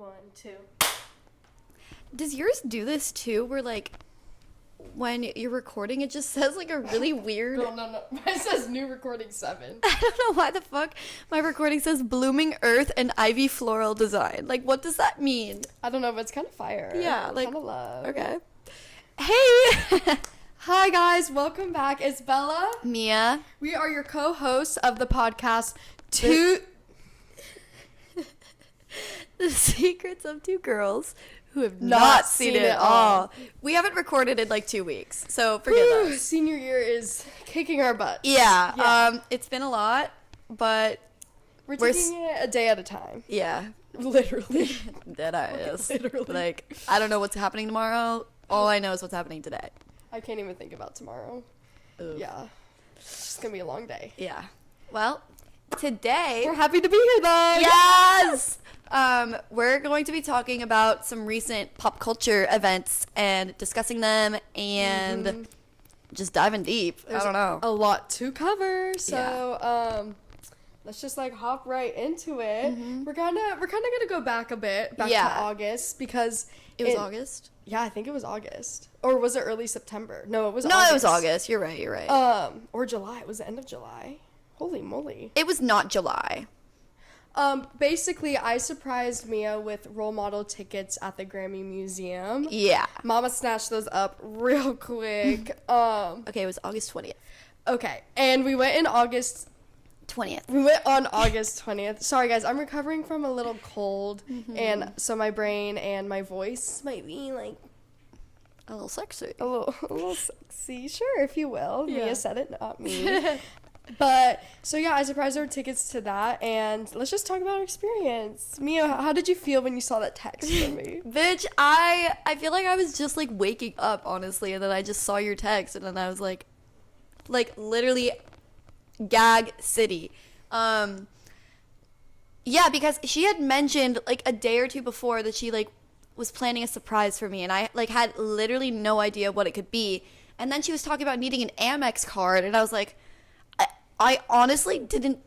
1, 2. Does yours do this too, where like when you're recording it just says like a really weird... No. It says new recording 7. I don't know why the fuck my recording says blooming earth and ivy floral design. Like, what does that mean? I don't know, but it's kind of fire. Yeah, like... kind of love. Okay. Hey! Hi guys, welcome back. It's Bella. Mia. We are your co-hosts of the podcast, The Secrets of Two Girls Who Have Not Seen It All. We haven't recorded in like 2 weeks, so forgive us. Senior year is kicking our butt. Yeah. It's been a lot, but we're taking it a day at a time. Yeah. Literally. That is. Literally. Like, I don't know what's happening tomorrow. All I know is what's happening today. I can't even think about tomorrow. Oof. Yeah. It's just gonna be a long day. Yeah. Well, today... We're happy to be here though. Yes! We're going to be talking about some recent pop culture events and discussing them and just diving deep. There's I don't know. A lot to cover, so let's just like hop right into it. We're kind of gonna go back a bit, back to August, because it was August. Yeah, I think it was August, or was it early September? No, it was. No, August. it was August. You're right. Or July. It was the end of July. Holy moly! It was not July. Basically, I surprised Mia with role model tickets at the Grammy Museum. Yeah. Mama snatched those up real quick. Okay, it was August 20th. Okay, and we went in August 20th. We went on August 20th. Sorry, guys, I'm recovering from a little cold, and so my brain and my voice might be, like... A little sexy. A little sexy, sure, if you will. Yeah. Mia said it, not me. But, so yeah, I surprised her with tickets to that, and let's just talk about our experience. Mia, how did you feel when you saw that text from me? Bitch, I feel like I was just, like, waking up, honestly, and then I just saw your text, and then I was like, literally... Gag City. Yeah, because she had mentioned like a day or two before that she like was planning a surprise for me, and I like had literally no idea what it could be. And then she was talking about needing an Amex card, and I was like, I honestly didn't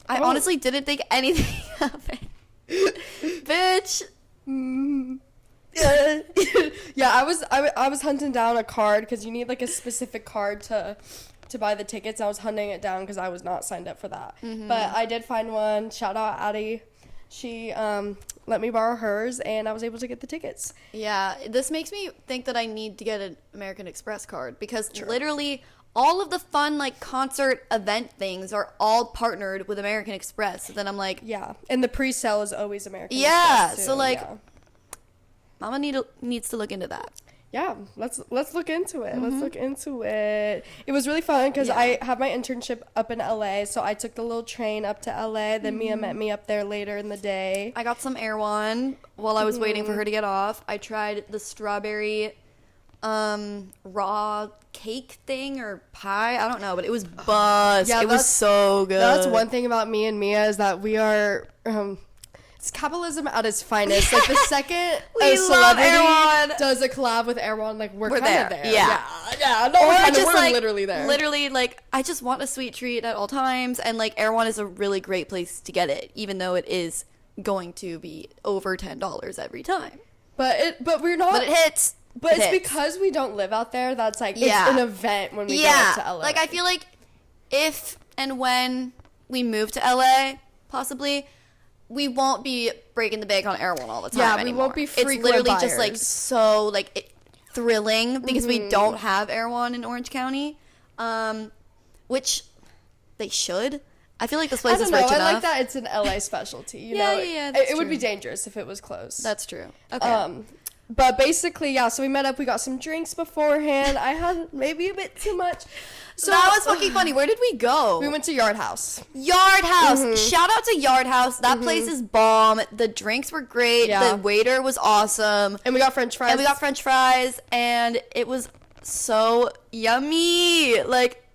honestly didn't think anything of it. Bitch. Yeah, I was hunting down a card because you need like a specific card to buy the tickets. I was hunting it down because I was not signed up for that. But I did find one. Shout out Addie. She let me borrow hers, and I was able to get the tickets. Yeah, this makes me think that I need to get an American Express card because literally all of the fun like concert event things are all partnered with American Express. So then I'm like, yeah, and the pre-sale is always American Express too. So like, Mama needs to look into that. Yeah, let's look into it. Let's look into it. It was really fun because I had my internship up in LA, so I took the little train up to LA. Then Mia met me up there later in the day. I got some Erewhon while I was waiting for her to get off. I tried the strawberry raw cake thing or pie. I don't know, but it was buzz. Yeah, it was so good. That's one thing about me and Mia is that we are... it's capitalism at its finest. Like the second a celebrity does a collab with Erewhon, like we're kind of there. Yeah. No, we're like, literally there. Literally, like I just want a sweet treat at all times, and like Erewhon is a really great place to get it, even though it is going to be over $10 every time. But we're not. But it hits. But it's because we don't live out there. That's like it's an event when we go up to LA. Like I feel like if and when we move to LA, possibly. We won't be breaking the bank on Erewhon all the time anymore. We won't be frequent It's literally buyers. just like so like thrilling because we don't have Erewhon in Orange County, which they should. I feel like this place is rich enough. I like that it's an LA specialty. You know, it would be dangerous if it was close. That's true. Okay. But basically, so we met up. We got some drinks beforehand. I had maybe a bit too much. So that was fucking funny. Where did we go? We went to Yard House. Yard House. Shout out to Yard House. That place is bomb. The drinks were great. Yeah. The waiter was awesome. And we got French fries. And it was so yummy. Like,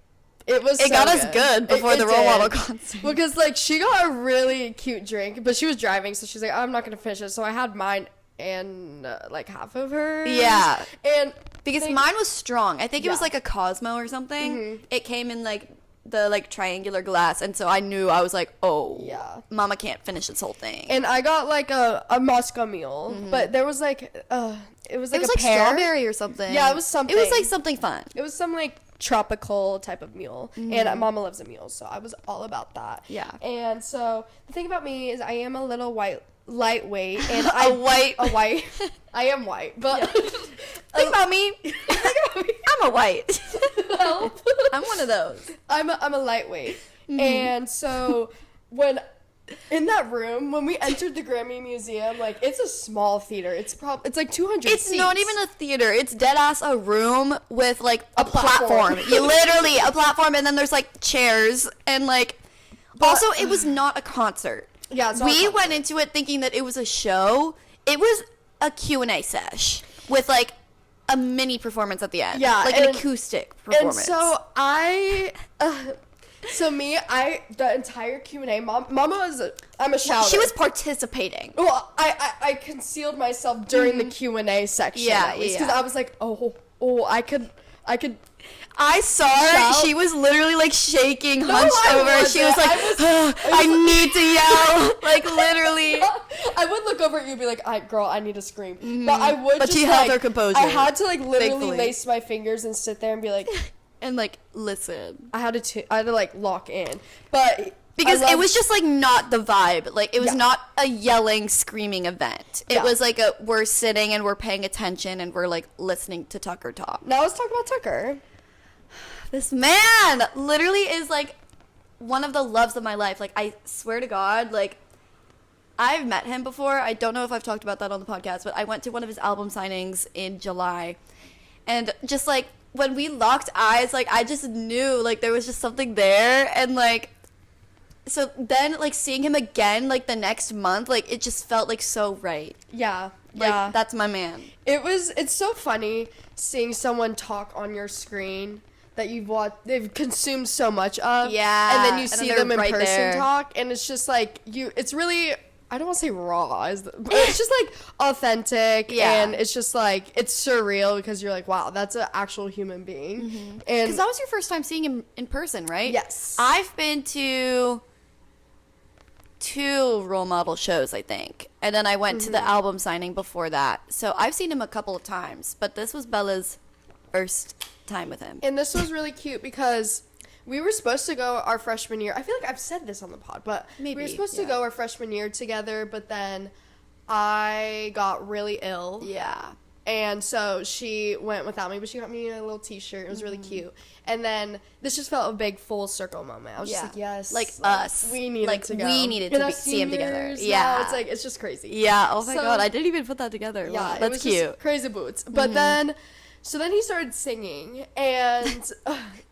it got us good before the role model concert. Because, like, she got a really cute drink, but she was driving, so she's like, I'm not going to finish it. So I had mine and, like, half of hers. Yeah. And... Because mine was strong. I think it was like a Cosmo or something. It came in like like triangular glass, and so I knew, I was like, oh Yeah. Mama can't finish this whole thing. And I got like a Moscow Mule, but there was like it was like it was a like pear. strawberry or something. Yeah, it was something. It was like something fun. It was some like tropical type of mule, and Mama loves a mule, so I was all about that. Yeah. And so the thing about me is I am a little lightweight, and a white. I am white, but Think about me. I'm a white. Well, I'm one of those. I'm a lightweight, and so when in that room when we entered the Grammy Museum, like it's a small theater. It's like 200 It's seats. not even a theater. It's dead ass a room with like a platform. platform. You literally a platform, and then there's like chairs and like. Also, it was not a concert. Yeah, it's not a we concert. went into it thinking that it was a show. It was a Q&A sesh with like a mini performance at the end. Yeah, like an acoustic performance. And so the entire Q&A, Mama I'm a shouter. She was participating. Well, I concealed myself during the Q&A section, Yeah, at least, because yeah. I was like, I could. I saw her. Shout. She was literally like shaking, hunched I over. She was like, I need to yell. Like literally. I would look over at you and be like, I need to scream. But I would. But just, she held like, her composure, I had to like literally thankfully. lace my fingers and sit there and be like, And like, listen. I had to like lock in, but. Because it was just like not the vibe. Like it was Yeah. not a yelling, screaming event. It Yeah. was like we're sitting and we're paying attention and we're like listening to Tucker talk. Now let's talk about Tucker. This man literally is like one of the loves of my life. Like I swear to God, like I've met him before. I don't know if I've talked about that on the podcast, but I went to one of his album signings in July. And just like when we locked eyes, like I just knew like there was just something there. And like so then like seeing him again like the next month, like it just felt like so right. Yeah. Like Yeah. that's my man. It's so funny seeing someone talk on your screen that they've consumed so much of. Yeah. And then you And then see they're them in right person there. talk, and it's just like it's really, I don't want to say raw, but it's just like authentic. Yeah. And it's just like, it's surreal because you're like, wow, that's an actual human being. And Because that was your first time seeing him in person, right? Yes. I've been to 2 role model shows, I think. And then I went to the album signing before that. So I've seen him a couple of times, but this was Bella's first time with him. And this was really cute because we were supposed to go our freshman year. I feel like I've said this on the pod, but we were Maybe, supposed to yeah. go our freshman year together, but then I got really ill. Yeah. And so she went without me, but she got me a little t-shirt. It was really cute. And then this just felt a big full circle moment. I was just like, yes. Like us. We needed Like, to go. we needed And to us see him together. seniors, Yeah. now it's like, it's just crazy. Yeah. Oh my So- God. I didn't even put that together. Yeah, Wow. it That's was cute. just crazy boots. But then he started singing, and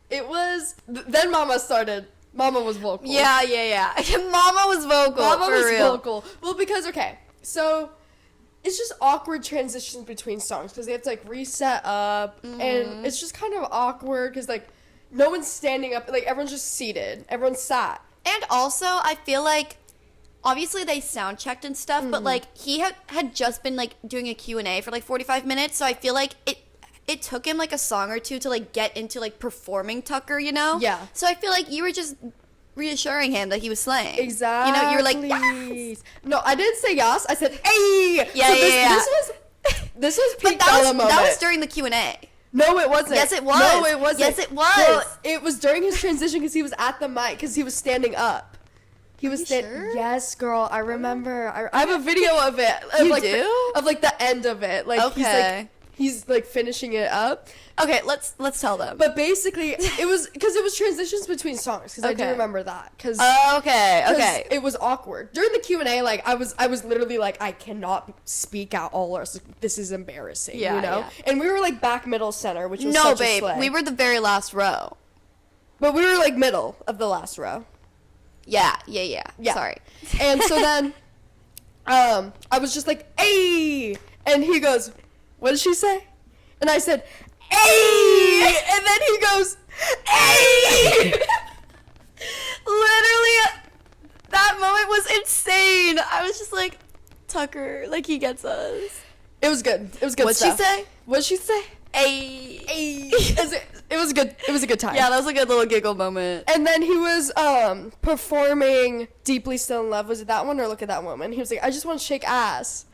then Mama was vocal. Yeah. Mama was vocal. Mama for was real. vocal. Well, because, okay, so it's just awkward transitions between songs because they have to, like, reset up, and it's just kind of awkward because, like, no one's standing up. Like, everyone's just seated. Everyone's sat. And also, I feel like, obviously they sound checked and stuff, but like he had just been like doing a Q&A for like 45 minutes, so I feel like it took him like a song or two to like get into like performing Tucker, you know? Yeah. So I feel like you were just reassuring him that he was slaying. Exactly. You know, you were like, yes! No, I didn't say yes. I said, hey! Yeah, So yeah. This was But peak Bella moment. that was during the Q&A. No, it wasn't. Yes, it was. No, it wasn't. Yes, it was. Well, it was during his transition because he was at the mic because he was standing up. He was sure? Yes, girl. I remember. I have a video of it. Of You like do? of like the end of it. Like Okay. he's like finishing it up. Okay, let's tell them. But basically, it was because it was transitions between songs. Because I do Okay. remember that. Because Okay. it was awkward during the Q&A. Like I was literally like, I cannot speak out all or else this is embarrassing. Yeah, you know. yeah. And we were like back middle center, which was No, such babe, a slay. we were the very last row. But we were like middle of the last row. Yeah. Yeah. Sorry. And so then, I was just like, "Hey!" And he goes, "What did she say?" And I said, "Hey!" And then he goes, "Hey!" Literally, that moment was insane. I was just like, Tucker, like he gets us. It was good. It was good What'd stuff. she say? What'd she say? It was good. It was a good time. Yeah, that was a good little giggle moment. And then he was performing "Deeply Still in Love." Was it that one or "Look at That Woman"? He was like, "I just want to shake ass."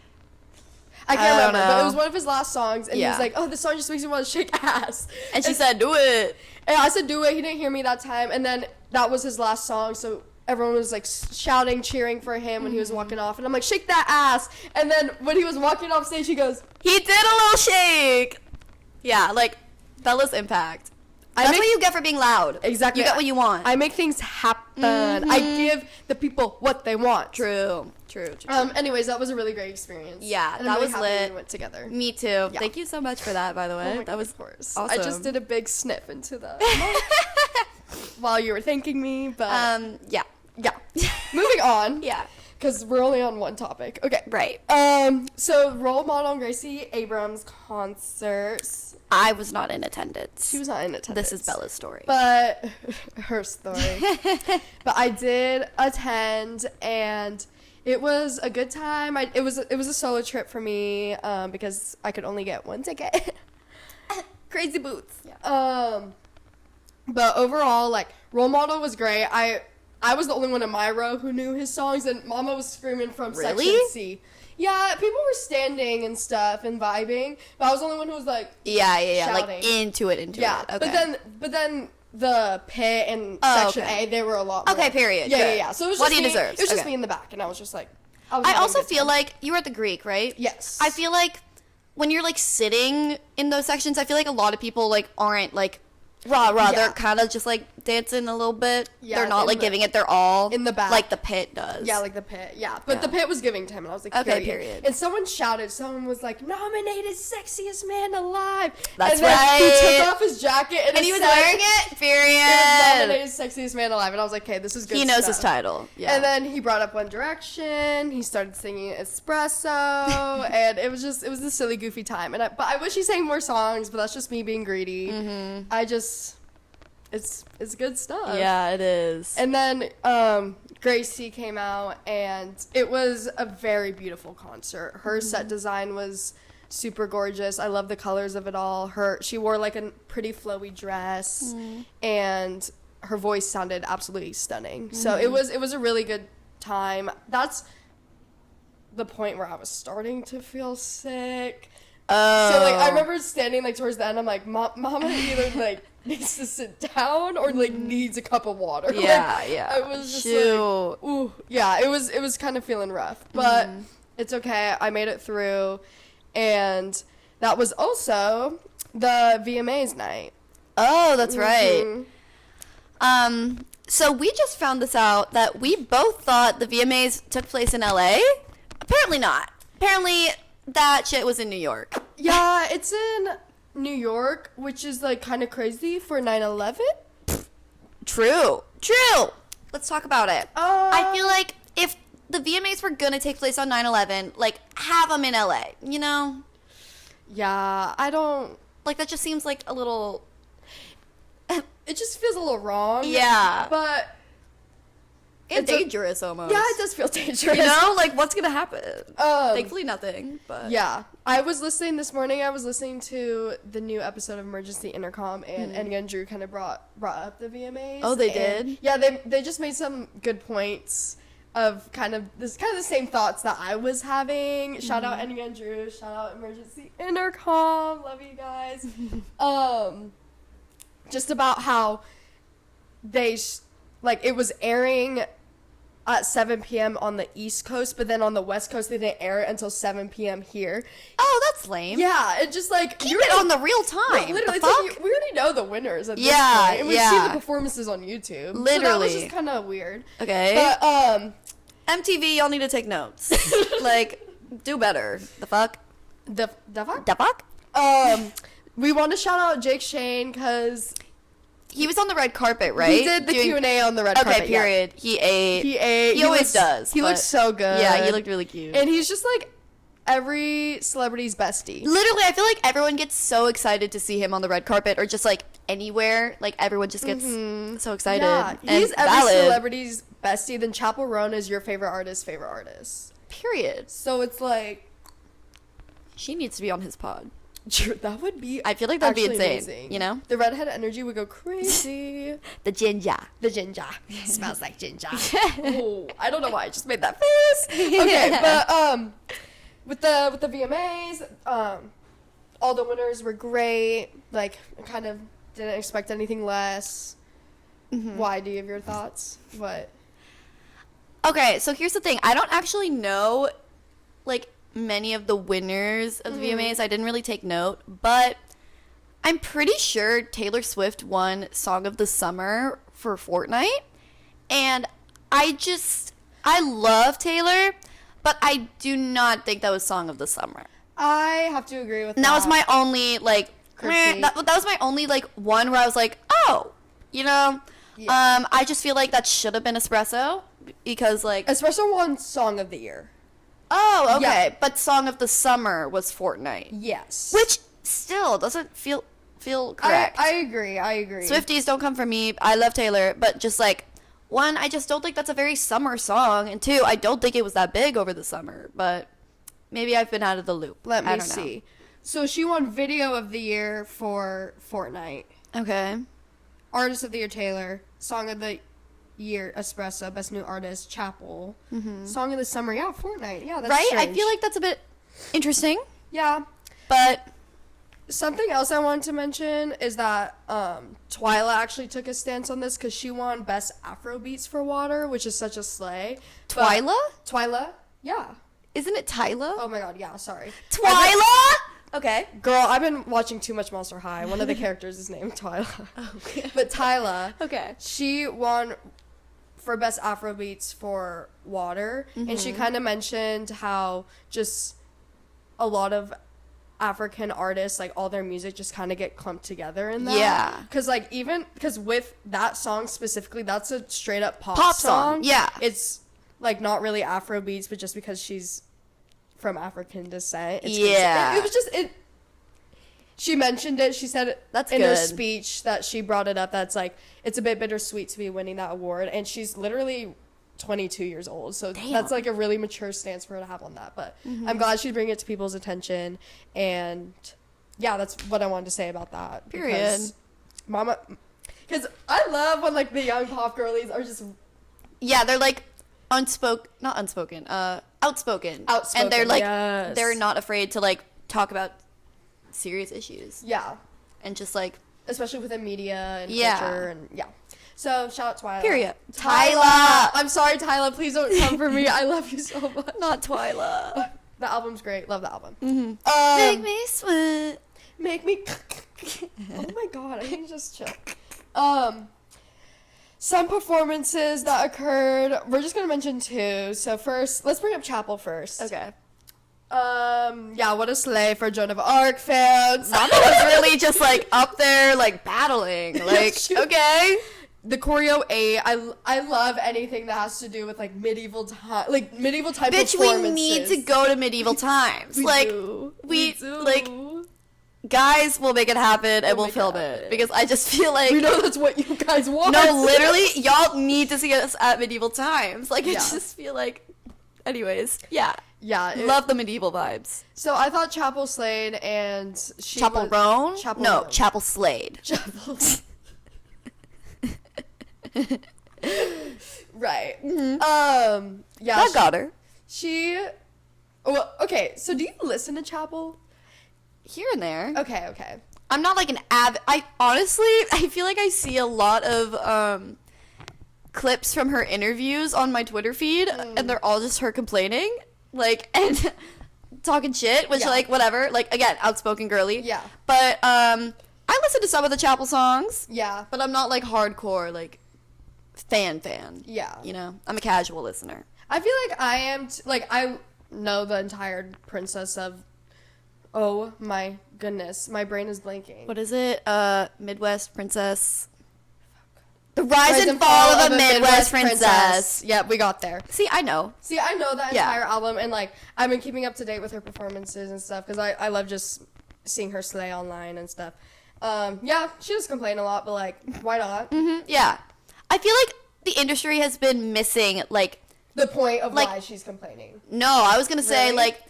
I can't remember, but it was one of his last songs, and he was like, "Oh, this song just makes me want to shake ass." And she said, "Do it." And I said, "Do it." He didn't hear me that time, and then that was his last song, so everyone was like shouting, cheering for him when he was walking off, and I'm like, "Shake that ass!" And then when he was walking off stage, he goes, "He did a little shake." Yeah, like Bella's impact. That's what you get for being loud. Exactly. You get what you want. I make things happen. I give the people what they want. True. Anyways, that was a really great experience. Yeah, and that I'm really was happy lit. We went together. Me too. Yeah. Thank you so much for that, by the way. Oh my that was of course. awesome. I just did a big sniff into the while you were thanking me, but yeah. Moving on. Yeah. Because we're only on one topic. Okay. Right. So role model Gracie Abrams concerts. I was not in attendance. She was not in attendance. This is Bella's story. But her story. But I did attend, and it was a good time. It was a solo trip for me because I could only get one ticket. Crazy boots. Yeah. But overall, like, role model was great. I was the only one in my row who knew his songs, and Mama was screaming from section C. Yeah, people were standing and stuff and vibing, but I was the only one who was like, yeah, shouting. like into it. Yeah, Okay. but then the pit and section okay. A, they were a lot more. Okay, period. Yeah. So it was what just he me. deserves. It was just Okay. me in the back, and I was just like, I also feel like you were at the Greek, right? Yes. I feel like when you're like sitting in those sections, I feel like a lot of people like aren't like rah. Yeah. They're kind of just like dancing a little bit. Yeah, they're not like giving it their all in the back, like the pit does. Yeah, like the pit. Yeah, but Yeah. the pit was giving to him, and I was like, Okay, period. And someone shouted. Someone was like, "Nominated sexiest man alive." That's and then right. He took off his jacket and he was said, wearing it. Period. It was nominated sexiest man alive, and I was like, "Okay, this is good." He knows stuff. his title. Yeah. And then he brought up One Direction. He started singing Espresso, and it was a silly, goofy time. But I wish he sang more songs, but that's just me being greedy. It's good stuff. Yeah, it is. And then Gracie came out, and it was a very beautiful concert. Her set design was super gorgeous. I love the colors of it all. She wore like a pretty flowy dress, and her voice sounded absolutely stunning. So it was a really good time. That's the point where I was starting to feel sick. Oh. So like I remember standing like towards the end. I'm like, Mama either like needs to sit down or like needs a cup of water. Yeah, Like, yeah. I was just Shoot. like, ooh, yeah. It was kind of feeling rough, but it's okay. I made it through, and that was also the VMAs night. Oh, that's right. So we just found this out that we both thought the VMAs took place in LA. Apparently not. Apparently that shit was in New York. Yeah, it's in New York, which is like kind of crazy for 9/11. True. Let's talk about it. I feel like if the VMAs were gonna take place on 9/11, like have them in LA, you know? Yeah, I don't. Like that just seems like a little. It just feels a little wrong. Yeah. But It's dangerous almost. yeah, it does feel dangerous. You know, like what's gonna happen? Thankfully, nothing. But yeah, I was listening this morning. I was listening to the new episode of Emergency Intercom, and Enga and Drew kind of brought up the VMAs. Oh, they and did? Yeah, they just made some good points of kind of the same thoughts that I was having. Shout out Enga and Drew. Shout out Emergency Intercom. Love you guys. Just about how they it was airing at 7 p.m. on the East Coast, but then on the West Coast they didn't air it until 7 p.m. here. Oh, that's lame. Yeah, it just like Keep it on the real time. No, literally, the it's fuck? like we already know the winners at this Yeah, point, and we've yeah. seen the performances on YouTube. So that was Literally. just kind of weird. Okay. But MTV, y'all need to take notes. Like, do better. The fuck? the fuck? The fuck? We want to shout out Jake Shane because He was on the red carpet, right? he did the Q&A on the red carpet. Okay, period. He ate. He ate. He always does. He but- looked so good. Yeah, he looked really cute. And he's just like every celebrity's bestie. Literally, I feel like everyone gets so excited to see him on the red carpet or just like anywhere. Like everyone just gets so excited. Yeah, And he's every valid. celebrity's bestie. Then Chappell Roan is your favorite artist's favorite artist. Period. So it's like, She needs to be on his pod. That would be. I feel like that'd be actually insane. amazing. You know, The redhead energy would go crazy. the ginger. The ginger smells like ginger. Oh, I don't know why I just made that face. Okay, but with the VMAs, all the winners were great. Like, I kind of didn't expect anything less. Why? Do you have your thoughts? What? Okay, so here's the thing. I don't actually know, like, many of the winners of the VMAs. I didn't really take note, but I'm pretty sure Taylor Swift won Song of the Summer for Fortnite. And I love Taylor, but I do not think that was Song of the Summer. I have to agree with that. And that was my only, like, Critique. that was my only, like, one where I was like, oh, you know? Yeah. I just feel like that should have been Espresso because, like... Espresso won Song of the Year. Oh, okay. Yeah. But Song of the Summer was Fortnite. Yes. Which still doesn't feel correct. I agree. Swifties, don't come for me. I love Taylor, but just, like, one, I just don't think that's a very summer song. And two, I don't think it was that big over the summer. But maybe I've been out of the loop. Let I me don't know. see. So she won Video of the Year for Fortnite. Okay. Artist of the Year, Taylor. Song of the Year, Espresso. Best New Artist, Chapel. Song of the Summer, yeah, Fortnite. Yeah, that's Right? strange. I feel like that's a bit interesting. Yeah. But Something else I wanted to mention is that Twyla actually took a stance on this because she won Best Afro Beats for Water, which is such a slay. Twyla? Twyla? Yeah. Isn't it Tyla? Oh my god, yeah, sorry. Twyla? Okay. Girl, I've been watching too much Monster High. One of the characters is named Twyla. Okay. But Tyla, Okay. she won for Best Afrobeats for Water, and she kind of mentioned how just a lot of African artists, like, all their music just kind of get clumped together in that. Yeah. Because with that song specifically, that's a straight up pop song. Yeah. It's, like, not really Afrobeats, but just because she's from African descent. Yeah. It was just, she mentioned it. She said That's in her good. speech that she brought it up. That's like, it's a bit bittersweet to be winning that award. And she's literally 22 years old. So that's like a really mature stance for her to have on that. But I'm glad she's bringing it to people's attention. And yeah, that's what I wanted to say about that. Period. Because I love when, like, the young pop girlies are just Yeah, they're like outspoken. And they're like, yes. they're not afraid to, like, talk about serious issues. Yeah. And just, like, Especially within media and Yeah. culture and yeah. So shout out Twyla. Period. Tyla. I'm sorry, Tyla. Please don't come for me. I love you so much. not Twyla. The album's great. Love the album. Make me sweat. Make me. Oh my god, I can just chill. Some performances that occurred. We're just gonna mention two. So first, let's bring up Chapel first. Okay. Yeah, what a slay for Joan of Arc fans. Mama was really just, like, up there, like, battling. Like, okay. The choreo 8. I love anything that has to do with, like, medieval time Bitch, performances. we need to go to medieval times. We like, do. we do. like, guys will make it happen and we'll make it film happen. it. Because I just feel like... We know that's what you guys want. No, literally, y'all need to see us at medieval times. Like, I Yeah. just feel like... Anyways, yeah. Yeah. Love the medieval vibes. So I thought Chapel slayed and she Chapel Roan? Chapel No, Roan. Chapel Slade. Chapel. Right. Yeah. That got her. She. Well, okay. So do you listen to Chapel? Here and there. Okay. I'm not like an I honestly, I feel like I see a lot of clips from her interviews on my Twitter feed, and they're all just her complaining, like, and talking shit, which, Yeah. like, whatever. Like, again, outspoken girly. Yeah. But I listen to some of the Chapel songs, Yeah. but I'm not like hardcore like fan. Yeah. You know, I'm a casual listener. I feel like I am. I know the entire Princess of. Oh my goodness, my brain is blanking. What is it? Midwest Princess. The Rise and Fall of a Midwest Princess. Yep, we got there. See, I know. See, I know that Yeah. entire album, and, like, I've been keeping up to date with her performances and stuff, because I love just seeing her slay online and stuff. Yeah, she does complain a lot, but, like, why not? Yeah. I feel like the industry has been missing, like, The point of Like- why she's complaining. no, I was going to say, Really? like,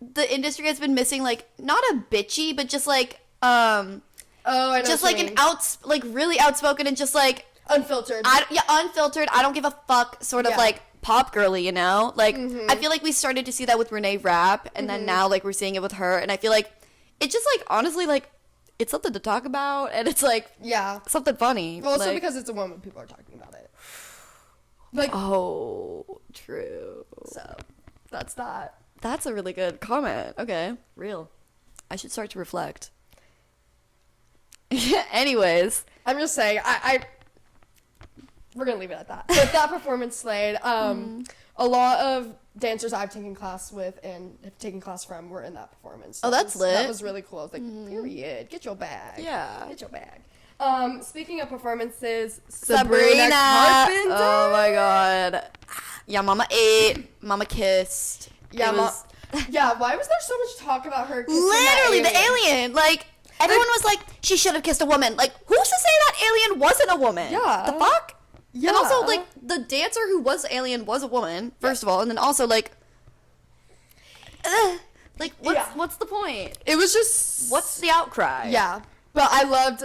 the industry has been missing, like, not a bitchy, but just like Oh, I know. just what like you an mean. like really outspoken and just like Unfiltered. unfiltered. I don't give a fuck. Sort of Yeah. like pop girly, you know. Like I feel like we started to see that with Renee Rapp, and then now like we're seeing it with her, and I feel like it just like honestly like it's something to talk about, and it's like Yeah. something funny. Well, also like, because it's a woman, people are talking about it. Like, oh, true. so that's that. That's a really good comment. Okay, real. I should start to reflect. Anyways, I'm just saying, we're gonna leave it at that. But that performance slayed. A lot of dancers I've taken class with and have taken class from were in that performance. Oh, that's lit. That was really cool. I was like, period. Get your bag. Yeah. Get your bag. Speaking of performances, Sabrina Carpenter. Oh my god. Yeah, mama ate, mama kissed. Yeah, It was- yeah. Why was there so much talk about her? Kissing literally that the alien. Like everyone was like, she should have kissed a woman. Like who's to say that alien wasn't a woman? Yeah. The fuck? Yeah. And also like the dancer who was the alien was a woman, first of all, and then also like like what's the point? It was just What's the outcry? Yeah, but I loved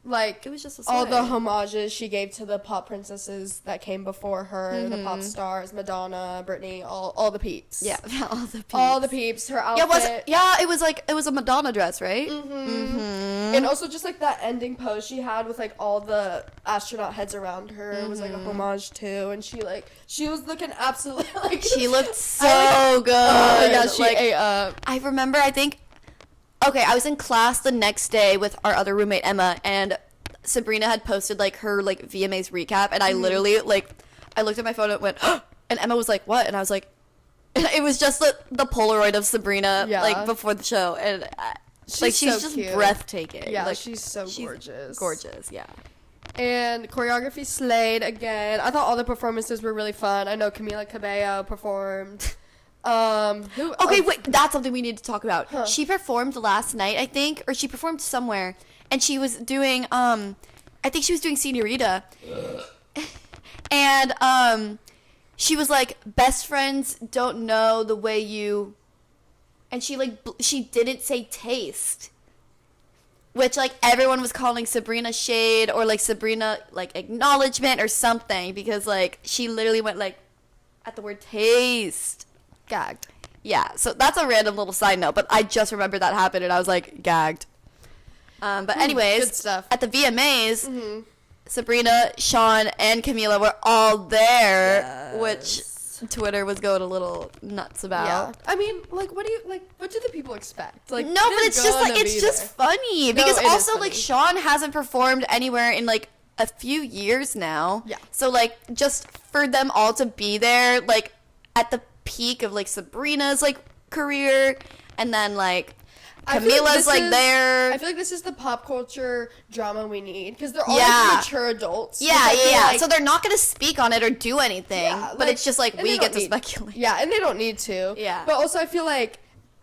like It was just a all the slay. homages she gave to the pop princesses that came before her, the pop stars, Madonna, Britney, all the peeps. Yeah, all the peeps. all the peeps. Her Yeah, outfit. it was a Madonna dress, right? And also just like that ending pose she had with like all the astronaut heads around her was like a homage too, and she was looking absolutely like She looked so good. yeah, she like, ate up. I remember, I was in class the next day with our other roommate, Emma, and Sabrina had posted, like, her, like, VMAs recap, and I literally, like, I looked at my phone and went, and Emma was like, what? And I was like, and it was just the Polaroid of Sabrina, Yeah. like, before the show, and, she's so just cute. breathtaking. Yeah, like, she's so gorgeous. Gorgeous, yeah. And choreography slayed again. I thought all the performances were really fun. I know Camila Cabello performed. Okay, wait, that's something we need to talk about. She performed last night, I think, or she performed somewhere, and she was doing, I think she was doing Senorita. And, she was like, best friends don't know the way you, and she, like, she didn't say taste. Which, like, everyone was calling Sabrina shade, or, like, Sabrina, like, acknowledgement or something, because, like, she literally went, like, at the word taste. Gagged. Yeah, so that's a random little side note, but I just remembered that happened and I was like gagged. But anyways, good stuff. at the VMAs, Sabrina, Sean, and Camila were all there, which Twitter was going a little nuts about. Yeah. I mean, like, what do the people expect? Like, No, but they're it's just like gonna it's be just there. funny No, because it is also funny. like Sean hasn't performed anywhere in like a few years now. Yeah. So like just for them all to be there, like at the peak of like Sabrina's like career, and then like I feel Camila's this like is- there. I feel like this is the pop culture drama we need because they're all Yeah. like, mature adults. Yeah, But they're, yeah. like- So they're not gonna speak on it or do anything, Yeah, but it's just like and we they get don't to need- speculate. Yeah, and they don't need to. Yeah. But also, I feel like,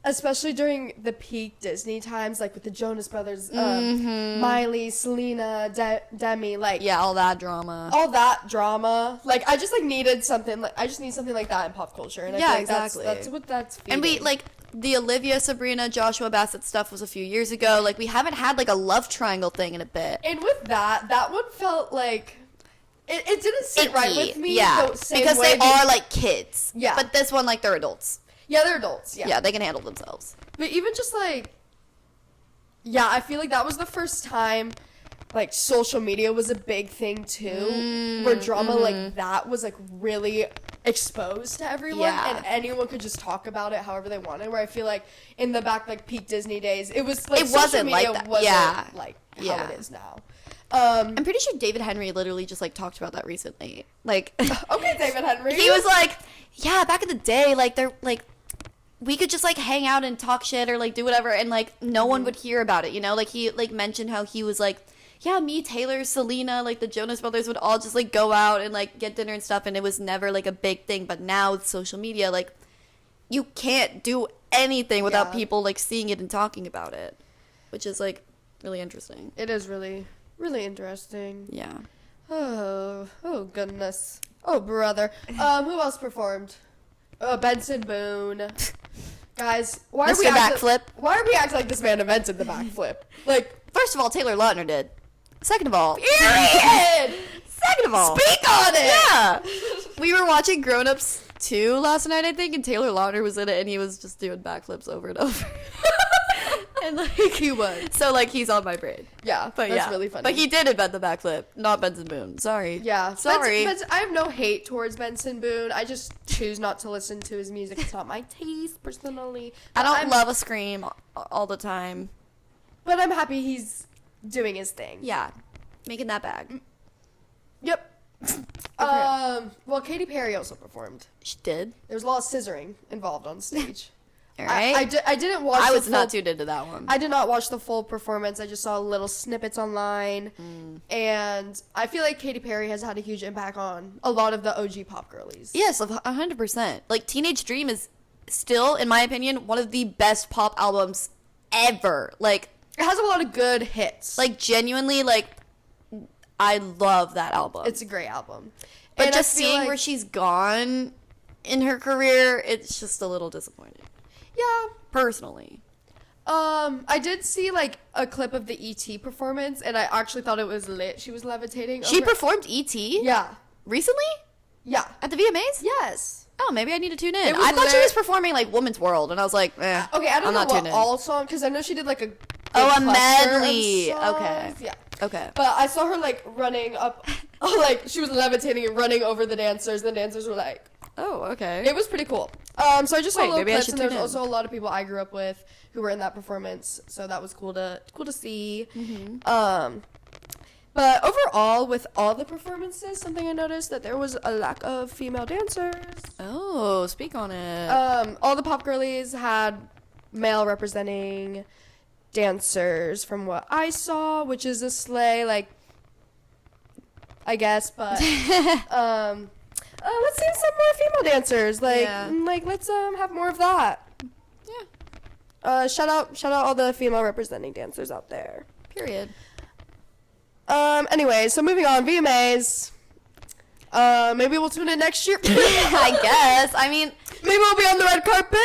especially during the peak Disney times, like with the Jonas Brothers, Miley, Selena, Demi, like Yeah, all that drama. all that drama. Like I just like needed something. Like I just need something like that in pop culture. And I Yeah, feel like exactly. That's what that's. And we feeding. like the Olivia, Sabrina, Joshua Bassett stuff was a few years ago. Like we haven't had like a love triangle thing in a bit. And with that one felt like it didn't sit right with me. Yeah, the same because way they are like kids. Yeah. But this one, like they're adults. Yeah, they're adults. Yeah. Yeah, they can handle themselves. But even just like, yeah, I feel like that was the first time like social media was a big thing too, where drama like that was like really exposed to everyone, Yeah. and anyone could just talk about it however they wanted. Where I feel like in the back like peak Disney days, it was like It social wasn't like media that. wasn't Yeah. like how Yeah. it is now. I'm pretty sure David Henry literally just like talked about that recently. Like, Okay, David Henry. he was like, yeah, back in the day, like they're like, we could just like hang out and talk shit or like do whatever, and like no one would hear about it, you know? Like he like mentioned how he was like, yeah, me, Taylor, Selena, like the Jonas Brothers would all just like go out and like get dinner and stuff, and it was never like a big thing. But now with social media, like you can't do anything without Yeah. people like seeing it and talking about it, which is like really interesting. It is really, really interesting. Yeah. Oh goodness. Oh brother. Who else performed? Benson Boone. Guys, why Mr. Backflip. Why are we acting like this man invented the backflip? Like, First of all, Taylor Lautner did. Second of all, period. Second of all, Speak on it. yeah. We were watching Grown Ups 2 last night, I think, and Taylor Lautner was in it, and he was just doing backflips over and over. And like He was. so like he's on my brain. Yeah, But that's yeah, really funny. But he did invent the backflip, not Benson Boone. Sorry. Yeah, Sorry. I have no hate towards Benson Boone. I just choose not to listen to his music. It's not my taste personally. I But don't I'm- love a scream all the time. But I'm happy he's doing his thing. Yeah, making that bag. Yep. Well, Katy Perry also performed. She did. There was a lot of scissoring involved on stage. All right. I didn't watch. I the was not full- tuned into that one. I did not watch the full performance. I just saw little snippets online, and I feel like Katy Perry has had a huge impact on a lot of the OG pop girlies. Yes, 100%. Like Teenage Dream is still, in my opinion, one of the best pop albums ever. Like It has a lot of good hits. genuinely, like I love that album. It's a great album. But And I just feel seeing like- where she's gone in her career, it's just a little disappointing. Yeah. Personally. I did see like a clip of the ET performance, and I actually thought it was lit. She was levitating. She over- performed E.T.? Yeah. Recently? Yeah. At the VMAs? Yes. Oh, maybe I need to tune in. It was I thought she lit. was performing like Woman's World, and I was like, eh, Okay, I don't I'm know not what tuned in. all song, because I know she did like a Oh, a cluster of medley. songs. Okay. Yeah. Okay. But I saw her like running up, like she was levitating and running over the dancers. And the dancers were like, Oh, okay. it was pretty cool. So I just saw Wait, little maybe I clips, should and there's tune in. also a lot of people I grew up with who were in that performance. So that was cool to see. But overall, with all the performances, something I noticed that there was a lack of female dancers. Oh, speak on it. All the pop girlies had male representing dancers from what I saw, which is a slay, like, I guess, but let's see some more female dancers. Like, Yeah. let's have more of that. Yeah. Shout out all the female representing dancers out there. Period. Anyway, so moving on, VMAs. Maybe we'll tune in next year. I guess. I mean, Maybe we'll be on the red carpet.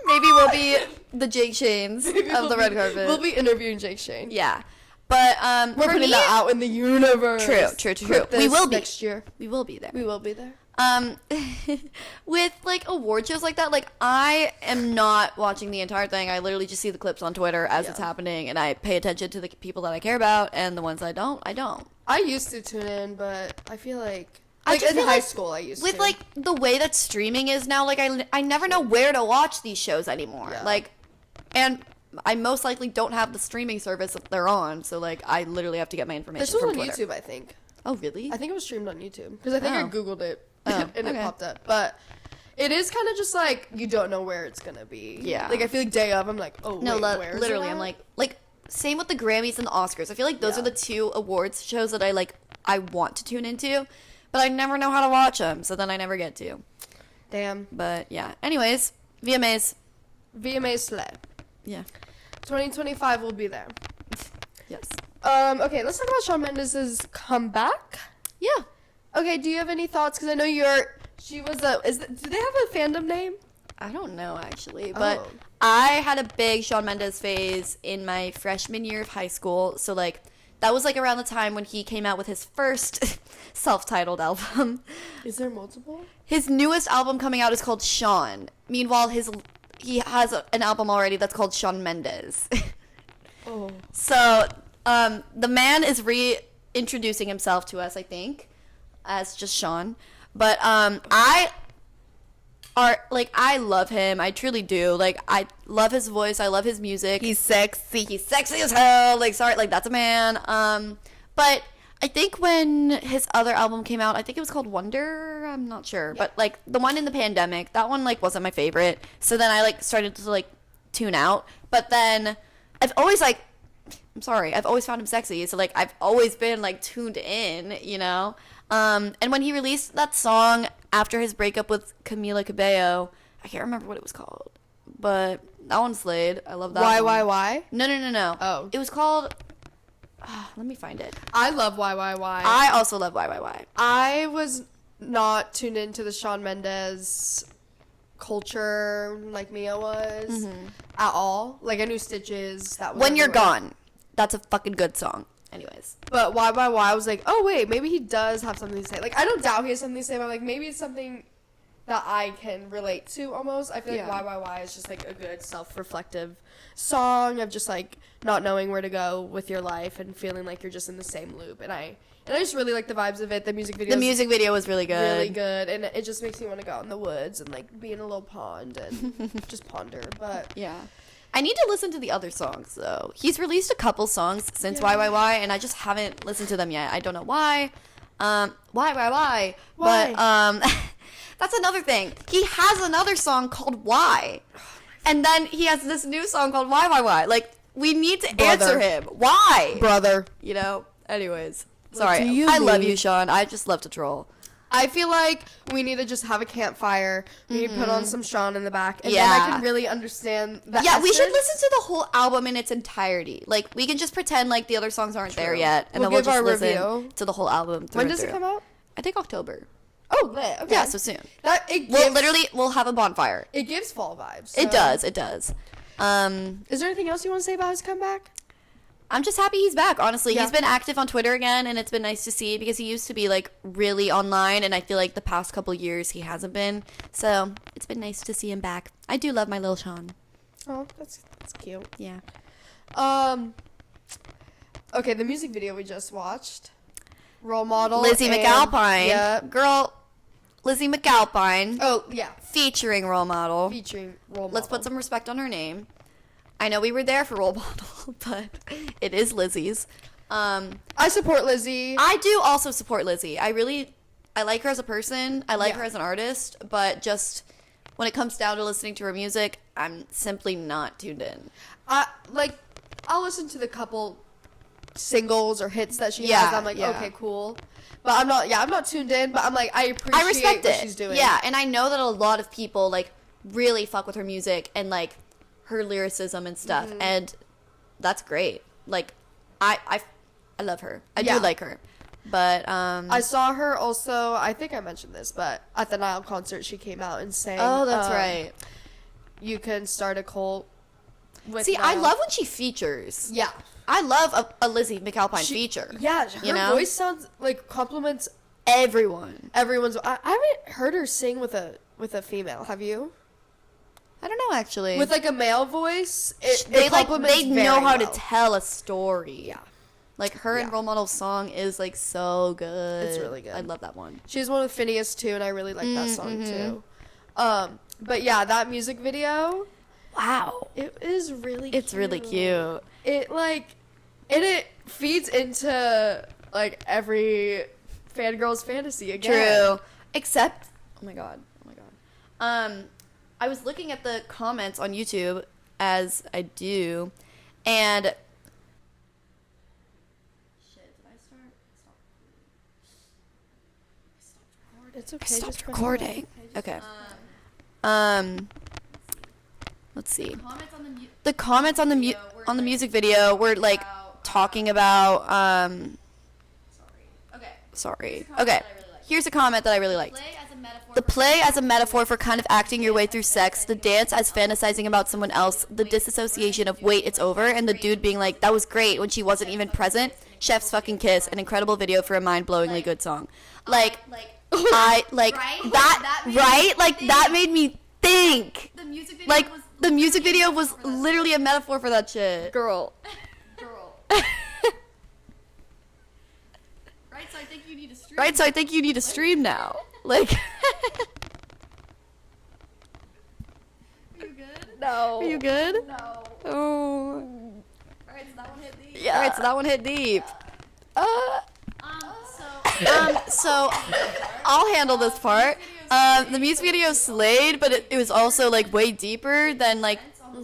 maybe we'll be the Jake Shanes of the red carpet. We'll be interviewing Jake Shane. Yeah. But We're for putting me, that out in the universe. True. Put We this will be. next year. we will be there. We will be there. With like award shows like that, like I am not watching the entire thing. I literally just see the clips on Twitter as it's happening, and I pay attention to the people that I care about, and the ones I don't. I used to tune in, but I feel like I just in feel high like school I used With to. like the way that streaming is now, like I never know where to watch these shows anymore. Yeah. Like, and I most likely don't have the streaming service that they're on, so like I literally have to get my information this was from on Twitter. YouTube, I think. Oh really? I think it was streamed on YouTube because I think I Oh. googled it Oh, and it okay. popped up. But it is kind of just like you don't know where it's gonna be. Yeah. Like I feel like day of, I'm like, oh No, wait, where is literally, it I'm at? like same with the Grammys and the Oscars. I feel like those Yeah. are the two awards shows that I want to tune into, but I never know how to watch them, so then I never get to. Damn. But yeah. Anyways, VMAs. VMA slay. Yeah. 2025 will be there. Yes. Okay, let's talk about Shawn Mendes' comeback. Yeah. Okay, do you have any thoughts? Because I know do they have a fandom name? I don't know actually, but Oh. I had a big Shawn Mendes phase in my freshman year of high school. So like that was like around the time when he came out with his first self-titled album. Is there multiple? His newest album coming out is called Shawn. Meanwhile, he has an album already that's called Shawn Mendes. Oh. So the man is reintroducing himself to us, I think, as just Shawn. But I love him. I truly do. Like I love his voice. I love his music. He's sexy. He's sexy as hell. Like sorry, like that's a man. But I think when his other album came out, I think it was called Wonder. I'm not sure, but like the one in the pandemic, that one like wasn't my favorite. So then I like started to like tune out. But then I've always I've always found him sexy. So like I've always been like tuned in, you know. And when he released that song after his breakup with Camila Cabello, I can't remember what it was called, but that one slayed. I love that. Why? No. Oh. It was called. Let me find it. I love Why. I also love YYY. I was not tuned into the Shawn Mendes culture like Mia was at all. Like, I knew Stitches. That was When You're everywhere. Gone. That's a fucking good song. Anyways. But Why, I was like, oh, wait, maybe he does have something to say. Like, I don't doubt he has something to say, but, like, maybe it's something that I can relate to almost. I feel like Why is just, like, a good self-reflective song of just, like, not knowing where to go with your life and feeling like you're just in the same loop. And I just really like the vibes of it. The music video Was really good. Really good. And it just makes me want to go out in the woods and, like, be in a little pond and just ponder. But yeah. I need to listen to the other songs, though. He's released a couple songs since YYY, and I just haven't listened to them yet. I don't know why. Why? But, that's another thing. He has another song called Why. And then he has this new song called YYY. Like, we need to answer him. Why? Brother. You know? Anyways. Sorry. do I you love mean? you, Sean. I just love to troll. I feel like we need to just have a campfire. We need to put on some Sean in the back. And Yeah. then I can really understand the Yeah, we should essence. listen to the whole album in its entirety. Like, we can just pretend like the other songs aren't there yet, and We'll then we'll give just our listen review. to the whole album. When does it come out? I think October. Oh, lit. Okay. Yeah, so soon. We'll have a bonfire. It gives fall vibes. It so- does. Is there anything else you want to say about his comeback? I'm just happy he's back, honestly. Yeah. He's been active on Twitter again, and it's been nice to see because he used to be, like, really online, and I feel like the past couple years he hasn't been. So, it's been nice to see him back. I do love my little Sean. Oh, that's cute. Yeah. Okay, the music video we just watched. Role model. Lizzie and- McAlpine. Yeah. Girl, Lizzie McAlpine. Oh, yeah. Featuring Role Model. Featuring role model. Let's put some respect on her name. I know we were there for Role Model, but it is Lizzie's. I support Lizzie. I do also support Lizzie. I like her as a person. I like Yeah. her as an artist, but just when it comes down to listening to her music, I'm simply not tuned in. I'll listen to the couple singles or hits that she Yeah, has. I'm like, yeah. okay, cool. But I'm not tuned in, but I'm like, I appreciate I respect what it. she's doing. Yeah, and I know that a lot of people like really fuck with her music and like her lyricism and stuff, and that's great. Like, I love her. I Yeah. do like her, but I saw her also, I think I mentioned this, but at the Nile concert, she came out and sang. oh, that's right. You can start a cult with See, I Nile. love when she features. Yeah. I love a Lizzie McAlpine feature. Yeah, her you know? voice sounds like compliments Everyone. everyone's. I haven't heard her sing with a female. Have you? I don't know actually. With like a male voice, they it like complements they know very how to well. tell a story. Yeah. Like her and Yeah. Role Model's song is like so good. It's really good. I love that one. She's one with Phineas too, and I really like that song too. But yeah, that music video, Wow. it is really. It's really cute. It feeds into like every fangirl's fantasy again. True. Except, oh my god. I was looking at the comments on YouTube as I do, and shit, did I start? It's okay. Stop just press recording. Okay. Let's see. The comments on the music video were like talking about sorry. Okay. Here's a comment that I really liked. The play as a metaphor for kind of acting your way through sex, the dance as fantasizing about someone else, the disassociation of wait, it's over, and the dude being like, that was great when she wasn't even present. Chef's fucking kiss, an incredible video for a mind-blowingly good song. Like that, right? Like, that made me think. Like, the music video was literally a metaphor for that shit. Girl. Right, so I think you need to stream now. Like, No. are you good? No. Oh. Alright, so that one hit deep. Yeah. Alright, so that one hit deep. So I'll handle this part. The music video slayed, but it was also like way deeper than like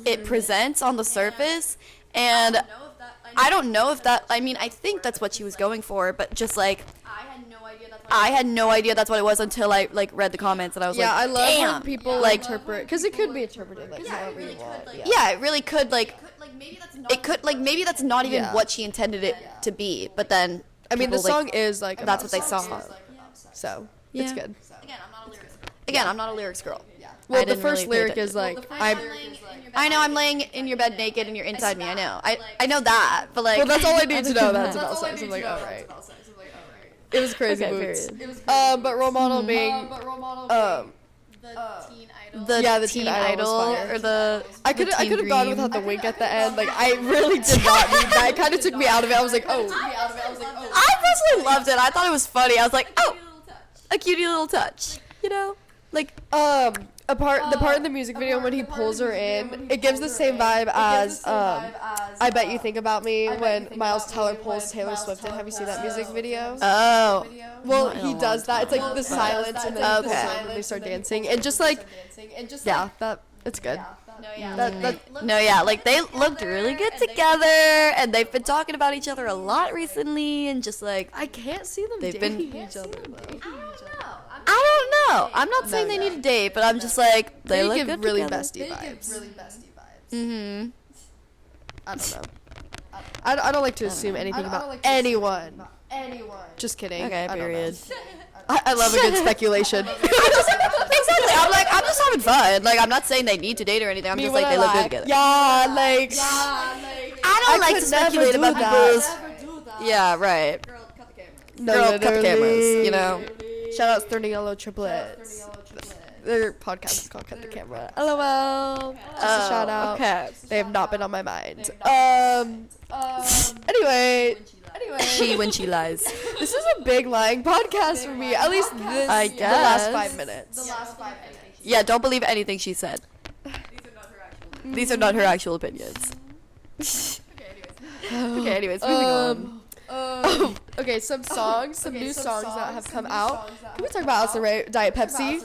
it presents on the surface. And I don't know if that, I mean, I think that's what she was going for, but just like, I had no idea that's what it was until I like read the comments and I was Yeah, like, I love damn. when people like, interpret, because it could be interpreted like however you want. yeah, it really could like, it could like maybe that's not even Yeah. what she intended it to be, but then I mean, the people, like, song is like that's about what they saw. sex, so Yeah. it's good. Again, I'm not a lyrics girl. Well, I the didn't first really pay lyric is attention. like, I'm. I know I'm laying in your bed naked and you're inside me. I know. I know that, but like. Well, that's all I need to know. That's That's about all I sex. need I'm to like, know. all That's right. about sex. I'm like, all right. It was crazy Okay, boots. period. It was crazy. But role model being, The teen idol. The the teen idol was fire. or the. I could the teen have gone dream. without the wink at the end. Like I really did not need that. It kind of took me out of it. I was like, oh. I personally loved it. I thought it was funny. I was like, oh, a cutie little touch. You know, like The part in the music video when he pulls her in, it gives the same vibe as I Bet You Think About Me when Miles Teller pulls Taylor Swift in. Have you seen that music video? oh. Well, Not in he a does long that. It's like time, the but- silence and then the Okay. sound when they start dancing, and just like yeah, that it's good. No, yeah. No, yeah, like they looked really good together, and they've been talking about each other a lot recently, and just like I can't see them They've dating been- each other. I don't know. I'm not saying they need a date, but I'm just like they look give good really together. bestie vibes. Mm-hmm. I don't know. I don't like to assume anything about anyone. Just kidding. Okay, I don't know. period. I love a good speculation. Exactly. I'm just having fun. Like I'm not saying they need to date or anything. I'm just like they look good together. Yeah, like I don't like could to never speculate do about that. people's. Yeah, right. Girl, cut the cameras. no, Girl, cut the cameras. literally. You know. Shout out 30 Yellow Triplets. Their podcast is called Cut the Camera. LOL. Just a shout out. Okay. They have not been on my mind. Anyway, She when she lies. this is a big lying podcast for me. At least this I the last guess. 5 minutes. Yeah, don't believe anything she said. These are not her actual opinions. Okay, anyways, moving on. Okay, some new songs that have come out. Can we talk about Elsa Ray, Diet Pepsi?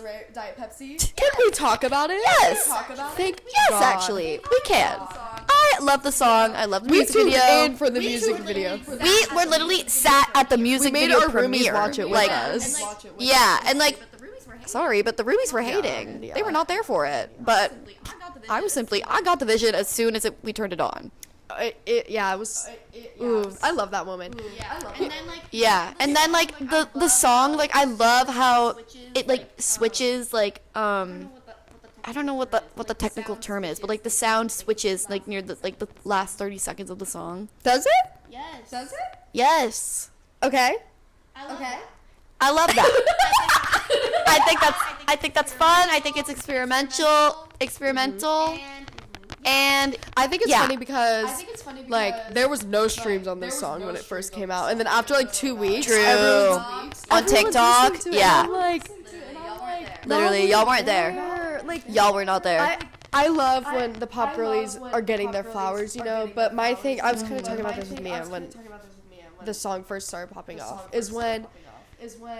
Can we talk about it? Yes. Thank Yes, God. actually, we can. I love the song. I love the We music tuned video. in for the music video. We were literally sat at the music We made video our roomies premiere. watch it with like, us. yeah, and like, sorry, but the roomies were hating. Yeah. They were not there for it. But I got the vision as soon as we turned it on. It was. Ooh, I love that woman. Yeah, and then like the song, like I love how it like switches like I don't know what the technical term is, but like the sound switches like near the last 30 seconds of the song. Does it? Yes. Yes. Okay. I love that. I think that's fun. I think it's experimental. And I think it's Yeah. funny because like there was no streams on this song when it first came out, and then after like 2 weeks, True. everyone's On TikTok, listening to it, yeah. and I'm like, literally, y'all weren't there. Like Y'all were not there. I love when the pop girlies are getting their flowers, you know. But my thing, I was kind of talking about this with Mia when the song first started popping off, is when.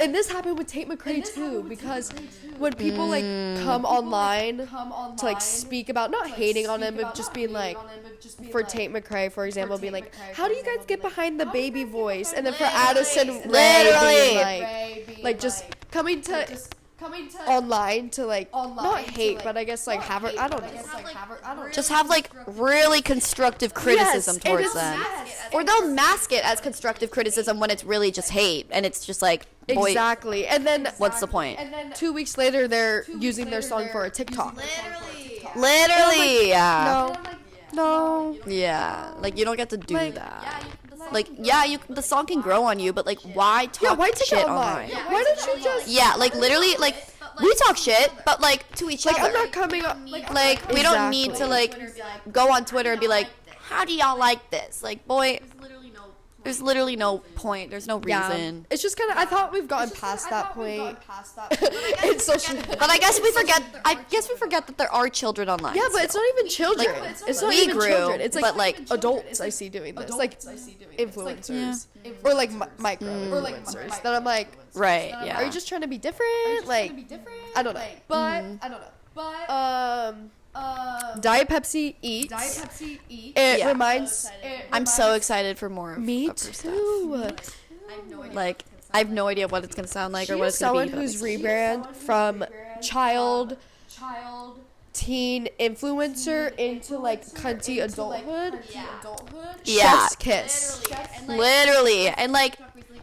And this happened with Tate McRae too, because when people like come online to like speak about not hating on him, but just being like, for Tate McRae, for example, being like, how do you guys get behind the baby voice? And then for Addison Rae being like just coming to online to like not hate, but I guess like have her. I don't know. Just have like really constructive criticism and towards it's- them, or they'll mask it as constructive criticism when it's really just hate, and it's just like, boy, Exactly. And then what's the point? 2 weeks later, they're using their song for a TikTok. Literally, yeah, No. yeah. Like you don't get to do Like- that. Like, yeah, the song can grow on you, but like, why talk Yeah, why take shit it online? Why don't you just Yeah, like literally, like we talk shit, but like to each like other. I'm not coming up Like we don't need to like go on Twitter and be like, how do y'all like this? Like, boy, there's literally no point. There's no reason. It's just kind of I thought we've gotten past that point. It's social. But I guess we forget that there are children online. Yeah, but it's not even children. It's not we even grew, children. It's like, but like adults I see doing this, like influencers or like micro influencers. That I'm like, right, yeah. are you just trying to be different? Like, I don't know. But Diet Pepsi eats. It Yeah. reminds I'm so excited for more. me of her stuff. too. Like, I have no idea what it's gonna sound like or She what is it's gonna someone be. but who's it's- rebrand from child teen influencer into like cunty adulthood. Yeah. Chef's kiss. Literally, and like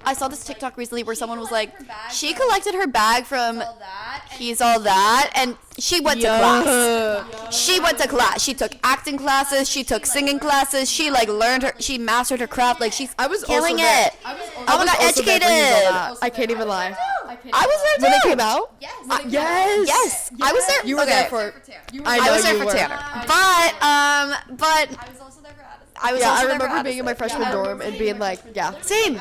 I saw this TikTok recently where someone was like, she collected her bag from All that. And He's All That, and she went to class. She went to class. She took acting classes. She took singing classes. She like learned her. She mastered her craft. Like she's I was killing also there. it. I was Oh my god, also there educated. for He's All That. I can't even lie. I was there too. When they came out? Yes. Yes. Yes, I was there. You were okay. there for. I was there for were. Tanner, but I was also there for Addison. I was Yeah, also I there for remember being in my Addison. freshman dorm and being like, yeah. Same.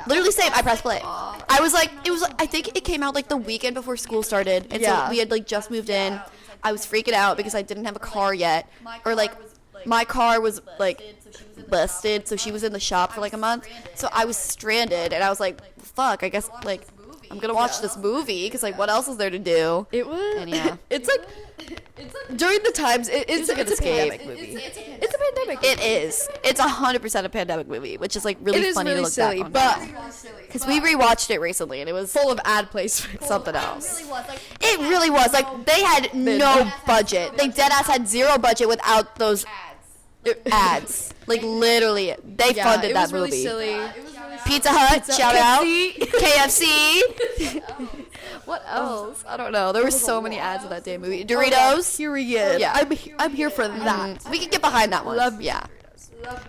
Literally same. I pressed play. I was like, it was. I think it came out like the weekend before school started, and Yeah. so we had like just moved in. I was freaking out because I didn't have a car yet, or like my car was like busted, so she was in the shop for like a month. So I was stranded, and I was like, fuck. I guess like I'm gonna watch this movie because like what else is there to do? It was. And yeah. It's like during the times. It's a good it's a escape. pandemic movie. It's a pandemic. It is. It's 100% a pandemic movie, which is like really It is funny really to look silly, back on. but Because we rewatched it recently, and it was full of ad placements. something else. It was like It really was. Like, they had no budget. They deadass had zero budget without those ads. Like, literally, they Yeah, funded it that was really movie. silly. Pizza Hut, shout out. KFC. KFC. What else? I don't know. There were so many ads in that damn movie. Doritos. Period. Yeah. I'm here for that. We can get behind that one. Love yeah.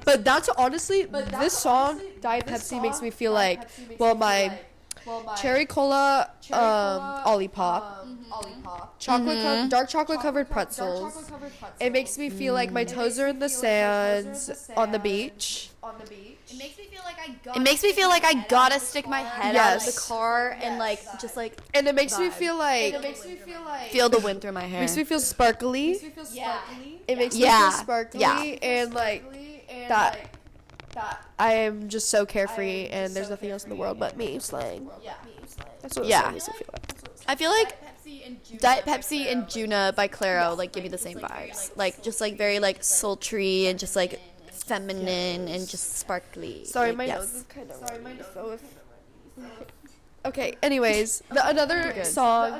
But that's honestly, this song, Diet Pepsi, makes me feel like, well, my cherry cola, Olipop, dark chocolate covered pretzels. It makes me feel like my toes are in the sands on the beach. it makes me feel like I got. It makes me feel like I gotta stick my head out of the Yes. car and like just like And it makes me Vibe. feel like, feel the wind through my hair. makes me feel sparkly. Yeah. It makes me Yeah. feel sparkly Yeah. and like that. I am just so carefree and there's nothing else in the world but me slaying. That's what Yeah. the song makes me feel like. I feel like Pepsi and Juice. Diet Pepsi and Juna by Claro like give me the same vibes. Like just like very like sultry and just like feminine and just sparkly. Sorry, Like, my yes. nose is kind of running, so if... Okay, anyways, another song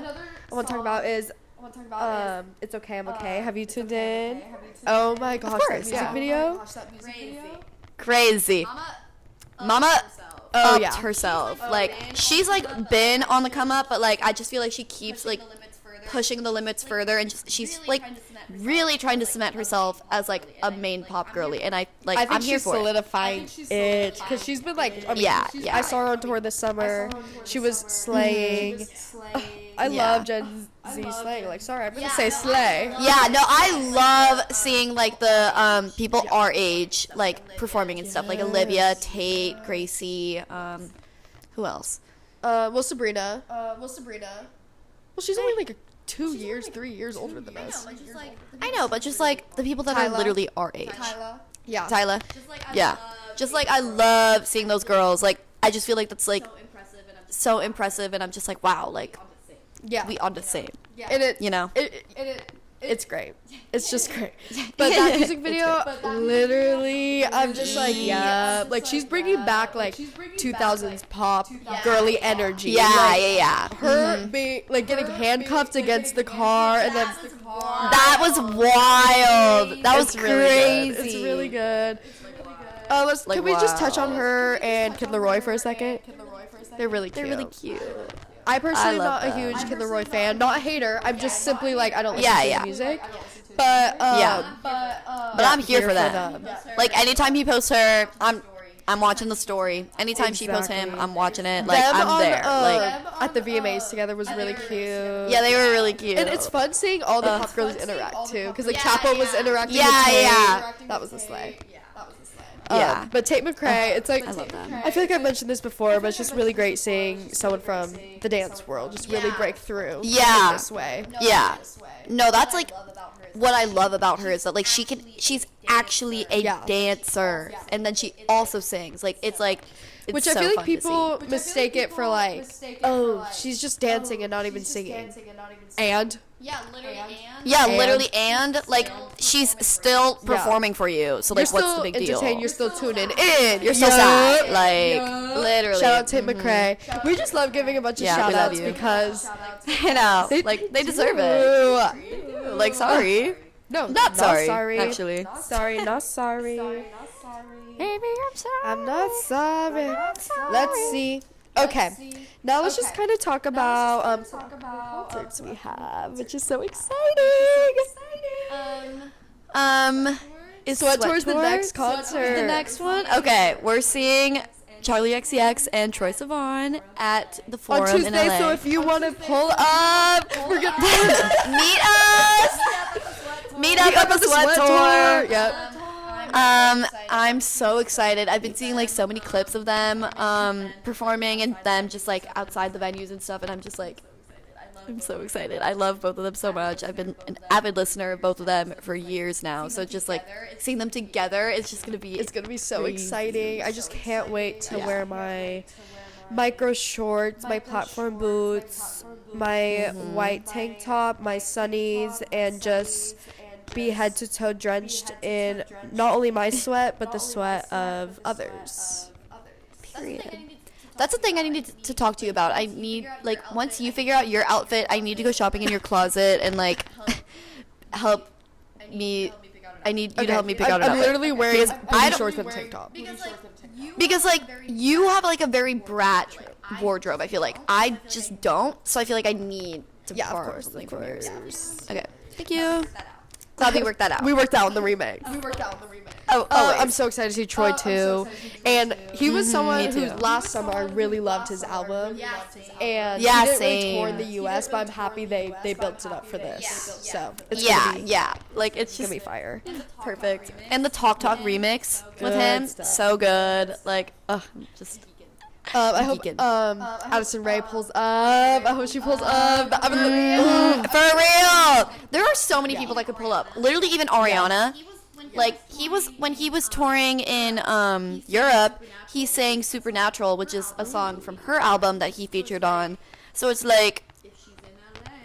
I want to talk about is It's Okay, I'm Okay. Have you tuned in? Oh my gosh, that course, music yeah. video. Crazy. Mama Oh, upped yeah. herself. Like she's like been on the come up, but like I just feel like she keeps like pushing the limits further, and just she's like really trying to cement herself as like a main pop girly, and I I think I'm here she's for it. solidifying it because she's been like, I mean, Yeah, yeah. I saw her on tour this summer. She was slaying. I Yeah. love Gen Z slaying. Like, sorry, I'm gonna say slay. Yeah, no, I love seeing like the people our age like performing and stuff, like Olivia, Tate, Gracie, who else? Well, Sabrina. Well, she's only like 2 years, 3 years older than us. I know, but just like the people that are Tyla. literally our age. Yeah. Tyla. Yeah. Just like I love seeing those girls. Like I just feel like that's like so impressive, and I'm just like, wow, like Yeah. we on the same. And it, You know? it's great. It's just great. But that music video, literally, I'm just like, yeah. Like, she's bringing back, like, 2000s pop, girly energy. Yeah, Like, yeah, yeah. Her being, like, getting handcuffed against the car, and then That was wild. That was it's really good. crazy. It's really good. Like, Can we just touch wow. on her and Kid Laroi for a second? They're really cute. They're really cute. I personally am love not a them. huge Kid Laroi fan. Not a hater. I'm just simply like I don't listen Yeah, to yeah. his music. But Yeah. But I'm here for that. Like anytime he posts her, I'm watching the story. Anytime she posts him, Exactly. I'm watching it. Like Them I'm on, there. Like at the VMAs together was really cute. yeah, they were really cute. And it's fun seeing all the pop girls interact too, because like Chapo was interacting Yeah, with Tate. yeah. That was a slay. Yeah. But Tate McRae, it's like I love them. I feel like I've mentioned this before, but it's just really great seeing someone from the dance world just really break through Yeah. in this way. Yeah. No, that's like what I love about her is that like she's actually a Yeah. dancer, and then she also sings. Like it's like it's Which so I feel like fun to see. people mistake it for like, oh, she's just dancing and not even singing. And Yeah, literally. And Yeah, And- literally, and like she's still performing for you. So like, you're what's still the big deal? entertained, you're still tuning in. You're so sad, like literally. Shout out Tate McRae. We just love giving a bunch of Yeah, we shout love outs you. because I know, like they deserve it. Like sorry, No, not sorry, sorry. actually. Sorry, not sorry. Baby, I'm sorry. I'm not sorry. Let's see. Okay, now let's just kind of talk about concerts we have, which is so exciting. Is Sweat Tour's the Tour next concert. the next one? Okay, we're seeing Charlie XCX and Troye Sivan at the Forum On in Tuesday, LA. so if you want to pull up, we're gonna Meet us. Meet up at the Sweat Tour. Yep. I'm so excited. I've been seeing like so many clips of them performing and them just like outside the venues and stuff, and I'm just like, I'm so excited. I love both of them so much. I've been an avid listener of both of them for years now, so just like seeing them together, it's just gonna be so crazy. exciting. I just can't wait to wear my micro shorts, my platform boots, my white tank top, my sunnies, and just be head to toe drenched in not only my sweat but the sweat of others. Period. That's the thing I need to talk to you about. I need, like, once you figure out your outfit, I need to go shopping in your closet and, like, help me. I need you to help me pick out an I'm outfit. literally wearing Because I don't- shorts with a tank top. Because, like, you have, like, a very brat wardrobe, I feel like. I just don't, so I feel like I need to Yeah, of borrow course, something of from yours. course. Okay. Thank you. Glad we worked that out. We worked out on the remix. Oh, always. I'm so excited to see Troy too. And he was someone me who too. last summer I really loved his album. And Yeah, he didn't same. really tour in the US, but I'm happy they built it up for this. So it's yeah, gonna be, yeah. Like, it's gonna just be fire. perfect. And the Talk Talk remix with Good him, stuff. so good. Like, just I hope Geekin'. Addison Rae pulls up. I hope she pulls up. for real. There are so many people that could pull up. Literally, even Ariana. Like, when he was touring in Europe, he sang Supernatural, which is a song from her album that he featured on. So it's like,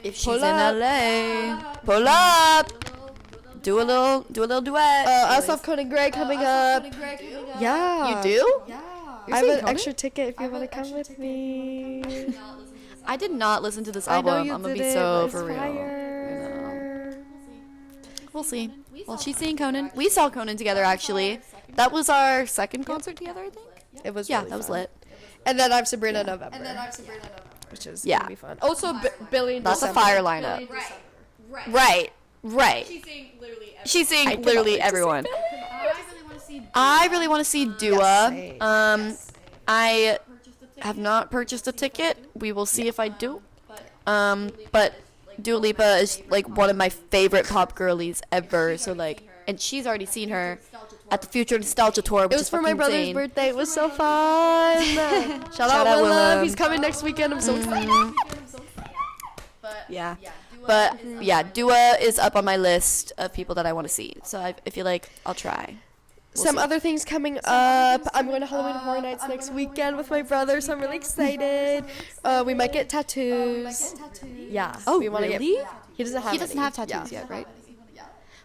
if she's in LA, pull up. Do a little duet. I also have Conan Gray coming up. Yeah. You do? I have an extra ticket if you want to come with me. I did not listen to this I know album. you I'm gonna be didn't, so but it's for real. fire. We'll see. Well, she's seeing Conan. We saw Conan together, actually. That was our second concert together, I think. It was Yeah, really that was fun. lit. And then I have Sabrina in November. Which is Yeah. gonna be fun. Also, Billy in That's a December. fire lineup. Right. She's seeing literally everyone. I really want to see Dua. I have not purchased a ticket. We will see if I do. But Dua Lipa is like one of my favorite pop girlies ever. So like, and she's already seen her at the Future Nostalgia Tour, which It was is for my fucking brother's insane. birthday. It was so fun. Shout out out Willem. Willem. He's coming next weekend. I'm so excited. Yeah. But yeah, Dua is up on my list of people that I want to see. So I feel like I'll try. We'll Some see. other things coming up. I'm going to Halloween Horror Nights next weekend with my brother, so I'm really excited. We might get tattoos. Yeah. Oh, we wanna really? He doesn't have. He doesn't any. have tattoos Yeah. yet, right?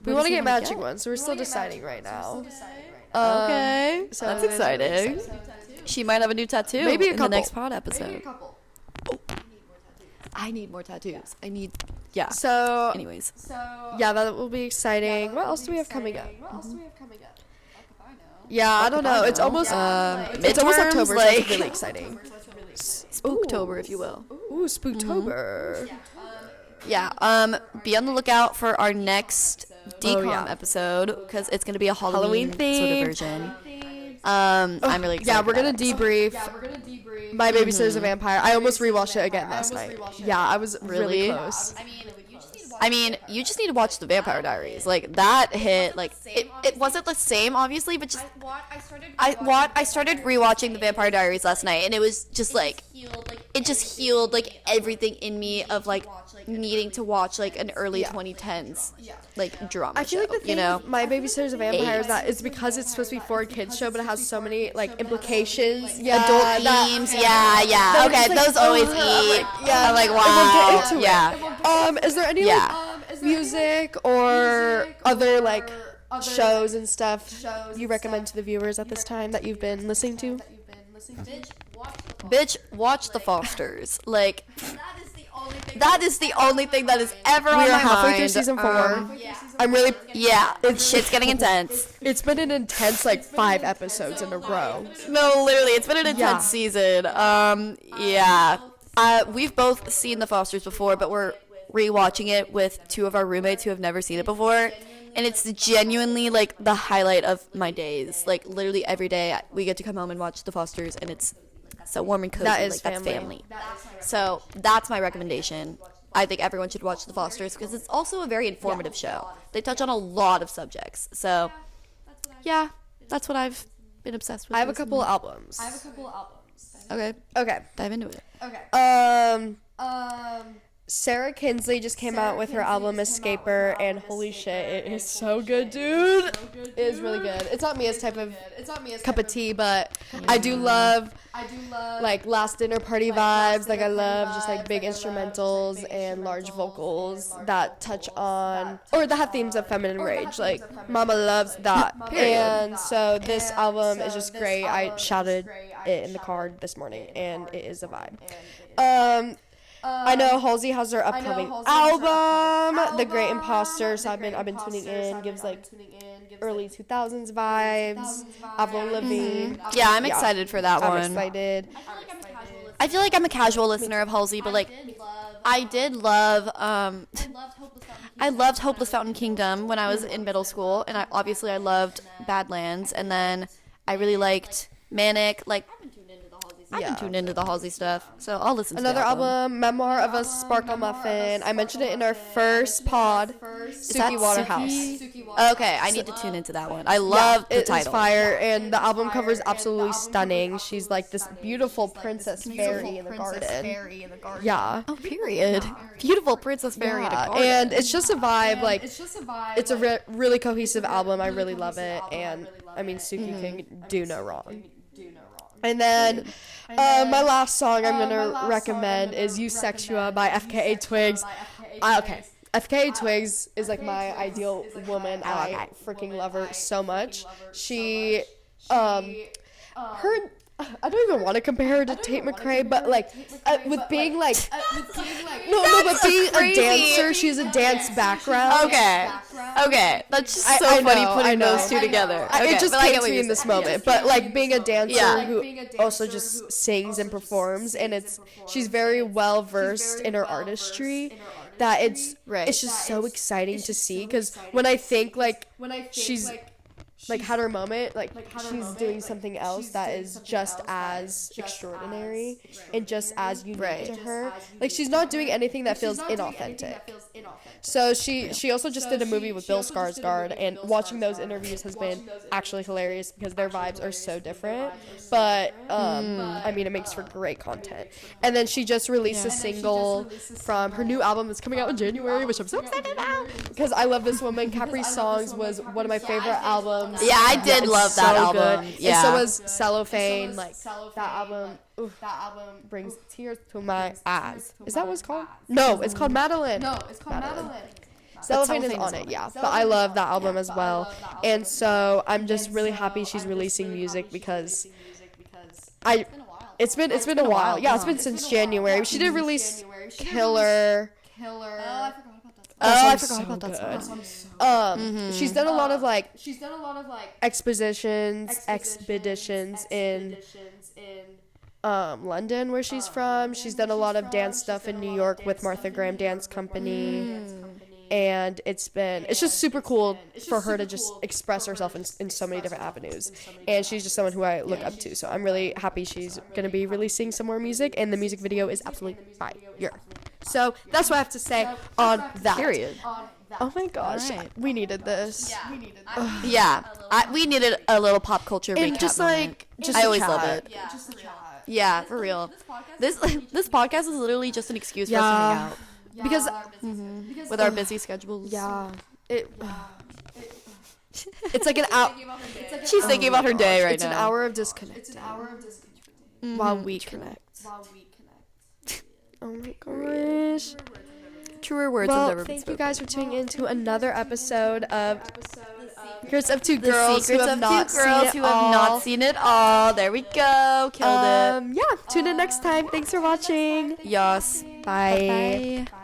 We What want to does he get wanna matching get? ones, so we're still deciding right now. Okay, so that's it's really exciting. She might have a new tattoo. Maybe a in couple. the next pod episode. I need more tattoos. Yeah. So Anyways, yeah, that will be exciting. What else do we have coming up? Yeah, I don't know. It's almost it's almost midterms, October, so like- it's really exciting. Spooktober, if you will. Ooh, Spooktober. Yeah. Be on the lookout for our next decom yeah. episode because it's gonna be a Halloween, sort themed. of version. I'm really excited. Yeah, we're for gonna that. debrief. My Babysitter's a Vampire. I almost rewatched it again last night. Yeah, I was really Really? close. I mean, you just need to watch the Vampire Diaries. Like that hit. Like it wasn't the same, obviously, but just I started rewatching the Vampire Diaries last night, and it was just like it just healed like everything in me of like needing to watch like an early 2010s like drama I feel like show, the thing you know? with My Babysitter's a Vampire is that it's because it's supposed to be for a kids show, but it has so many like implications. Yeah, Adult themes, yeah. Okay, it's like, those always eat. I'm like, wow. We'll get into it. Yeah. Is there any like music or other like shows and stuff you recommend to the viewers at this time that you've been listening to? Bitch, watch The Fosters. Like, That is the only thing that is ever on We my are halfway mind. through season 4. I'm really. Yeah, shit's getting intense. It's been an intense 5 episodes in a row. No, literally, it's been an intense Yeah. season. Yeah. We've both seen The Fosters before, but we're rewatching it with 2 of our roommates who have never seen it before. And it's genuinely the highlight of my days. Literally every day we get to come home and watch The Fosters, and it's so warm and cozy. That is that's family. So that's my recommendation. I think everyone should watch The Fosters because it's also a very informative show. They touch on a lot of subjects. So yeah, that's what I've been obsessed with. I have a couple albums. Okay, Okay. dive into it. Sarah Kinsley just came out with her album Escaper, and holy shit, it is so good, dude. It is really good. It's not Mia's type of cup of tea, but I do love last dinner party vibes. I love just big instrumentals and large vocals that touch on or that have themes of feminine rage. Mama loves that. And so this album is just great. I shouted it in the car this morning, and it is a vibe. I know Halsey has her upcoming album, The Great Imposter. So I've been tuning in. Gives early 2000s vibes. Avril Lavigne. Yeah, I'm excited for that one. I'm excited. I feel like I'm a casual listener of Halsey, but I did love I loved Hopeless Fountain Kingdom when I was in middle school, and I loved Badlands, and then I really liked Manic. I've been tuned into the Halsey stuff, so I'll listen to Another that one. album, Memoir of a Sparkle Muffin. I mentioned it in our first pod, Suki Waterhouse. Okay, I need to tune into that one. I love the title. It's fire, and the album cover is absolutely stunning. She's this beautiful princess fairy in the garden. Yeah. Oh, period. Beautiful Princess Fairy in a garden. And it's just a vibe. It's a really cohesive album. I really love it, and Suki can do no wrong. And then my last song I'm going to recommend is You Sexua by FKA Twigs. Okay. FKA Twigs is my ideal woman. I freaking love her so much. She, I don't even want to compare her to Tate McRae, but with being but being a dancer, she has a dance background. Okay, that's just so funny putting those two together. It just came to me in this moment, but being a dancer who also just sings and performs, and she's very well versed in her artistry. That it's just so exciting to see, because when I think she's had her moment, she's doing something else that is just as extraordinary and just as unique to her. She's not doing anything that feels inauthentic. So she also just did a movie with Bill Skarsgård, and watching those interviews has been actually hilarious because their vibes are so different. But it makes for great content. And then she just released a single from her new album that's coming out in January, which I'm so excited about because I love this woman. Capri Songs was one of my favorite albums. Yeah, I did love that album. Good. Yeah. And so was Cellophane. That album. Brings tears to my eyes. Is that what it's called? No, it's called Madeline. Cellophane is on it, yeah. But I love that album as well. And so I'm just really happy she's releasing music because it's been a while. Yeah, it's been since January. She did release Killer. I forgot about that song. She's done a lot of expeditions in London, where she's from. She's done a lot of dance stuff in New York with Martha Graham Dance Company. And it's just super cool for her to just express herself in so many different avenues. And she's just someone who I look up to. So I'm really happy she's going to be releasing some more music. And the music video is absolutely fire. So that's what I have to say on that. Period. Oh my gosh. Right. We needed this. Yeah, we needed a little pop culture recap. And just moment. just I always chat. love it. Yeah, for real. This podcast is literally just an excuse for us to hang out. Because With our busy schedules. yeah, it's like an hour. She's thinking about her day right It's now. an hour of disconnecting while we connect. Oh my gosh. Truer words Well, have never been thank you spoken. guys for tuning in to another episode of Secrets of Two The Girls Who Secrets Have of Not Two Girls Seen Who It Have All. Not Seen It All. There we go. Killed it. Yeah, tune in next time. Thanks for watching. Yas. Bye. Bye.